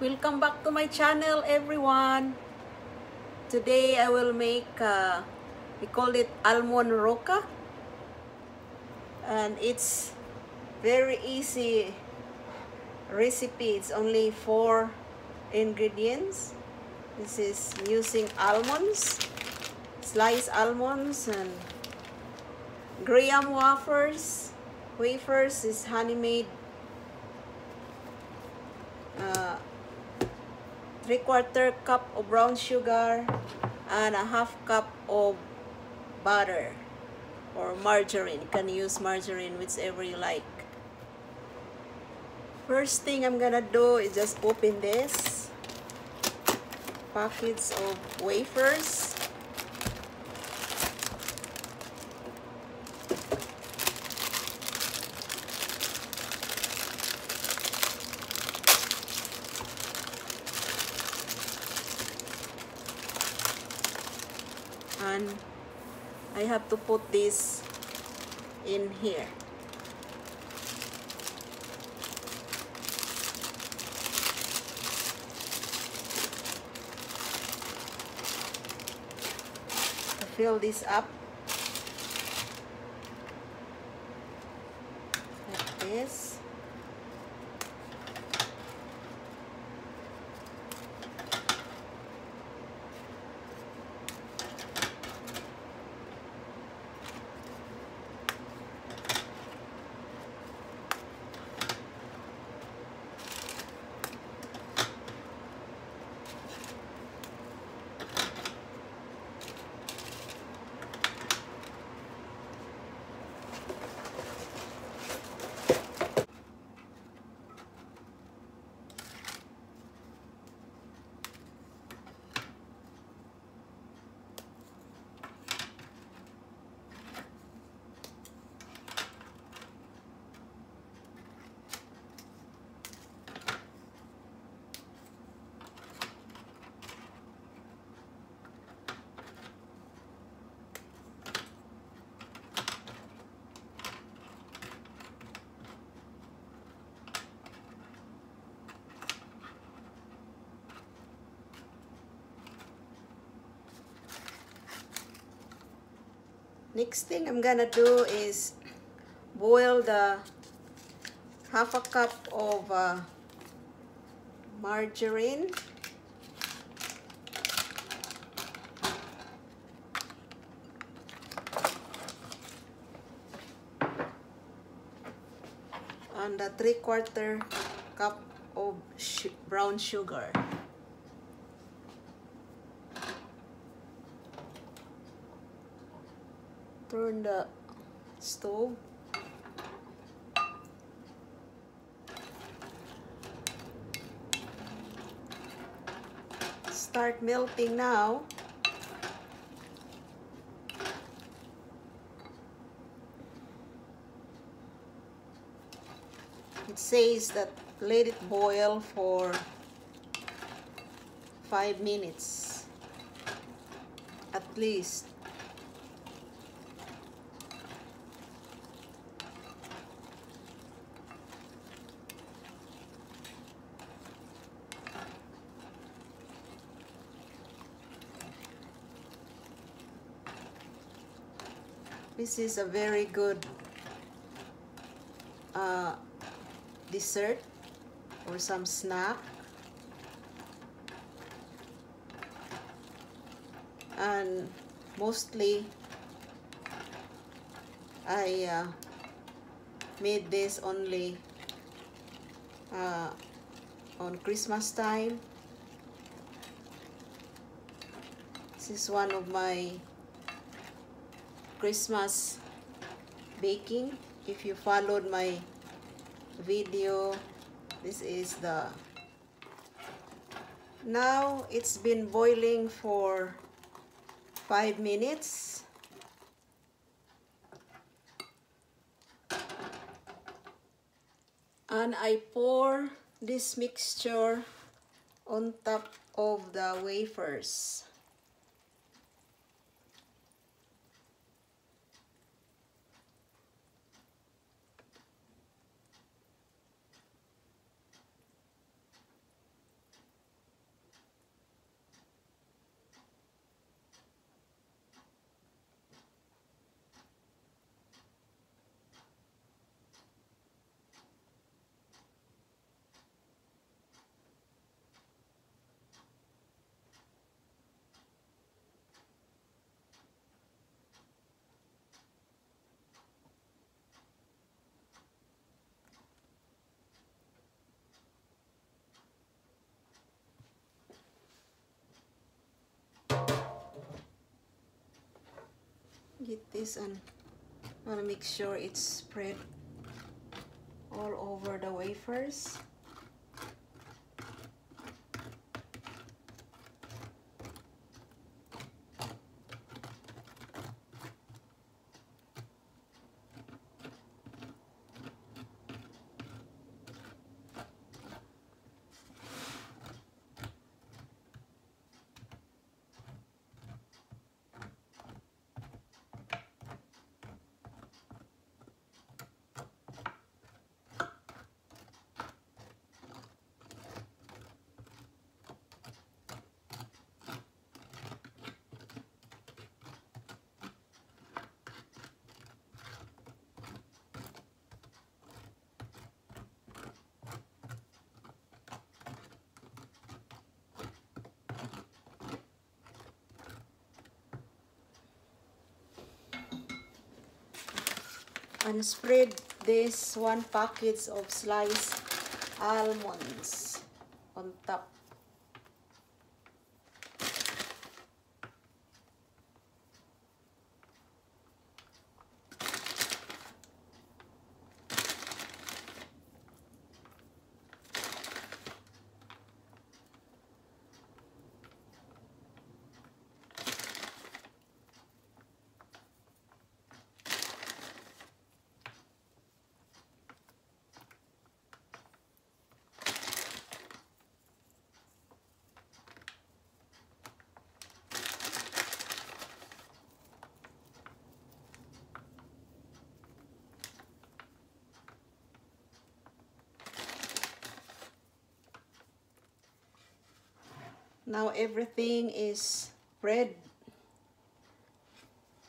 Welcome back to my channel, everyone. Today I will make, we call it Almond Roca. And it's very easy recipe. It's only 4 ingredients. This is using almonds, sliced almonds, and graham wafers. Wafers is honey made. 3/4 cup of brown sugar and a 1/2 cup of butter or margarine. You can use margarine, whichever you like. First thing I'm gonna do is just open this packets of wafers. And I have to put this in here. To fill this up like this. Next thing I'm gonna do is boil the 1/2 cup of margarine. And the 3/4 cup of brown sugar. Turn the stove. Start melting now. It says that let it boil for 5 minutes at least. This is a very good dessert or some snack. And mostly I made this only on Christmas time. This is one of my Christmas baking. If you followed my video, this is the... Now it's been boiling for 5 minutes. And I pour this mixture on top of the wafers. hit this and want to make sure it's spread all over the wafers. And spread this 1 packet of sliced almonds on top. Now everything is spread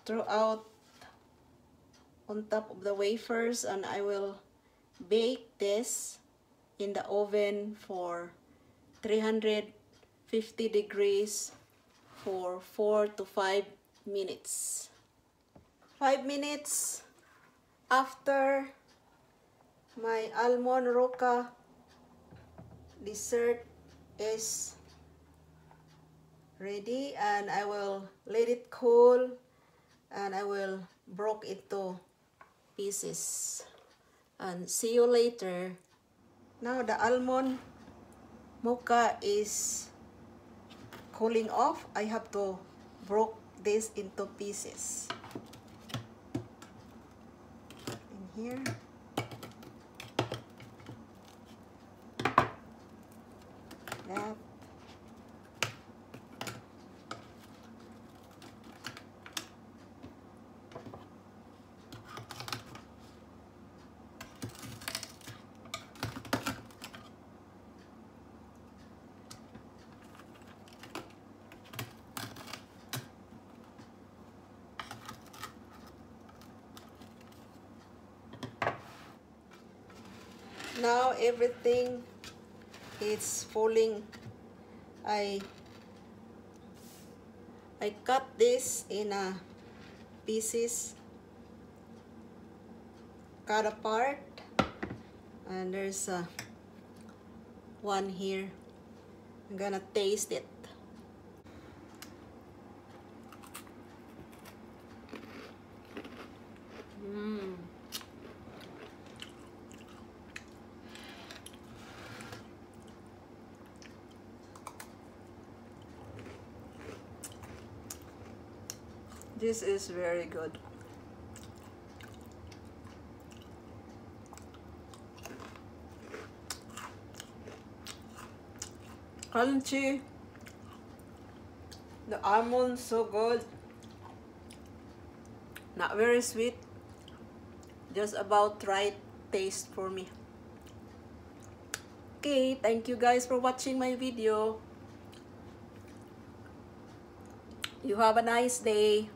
throughout on top of the wafers, and I will bake this in the oven for 350 degrees for 4 to 5 minutes. 5 minutes after my almond roca dessert is ready, and I will let it cool and I will break it to pieces and see you later. Now the almond mocha is cooling off. I have to break this into pieces in here. That. Now everything is falling. I cut this in pieces, cut apart, and there's one here. I'm gonna taste it. This is very good. Crunchy. The almond so good. Not very sweet. Just about right taste for me. Okay, thank you guys for watching my video. You have a nice day.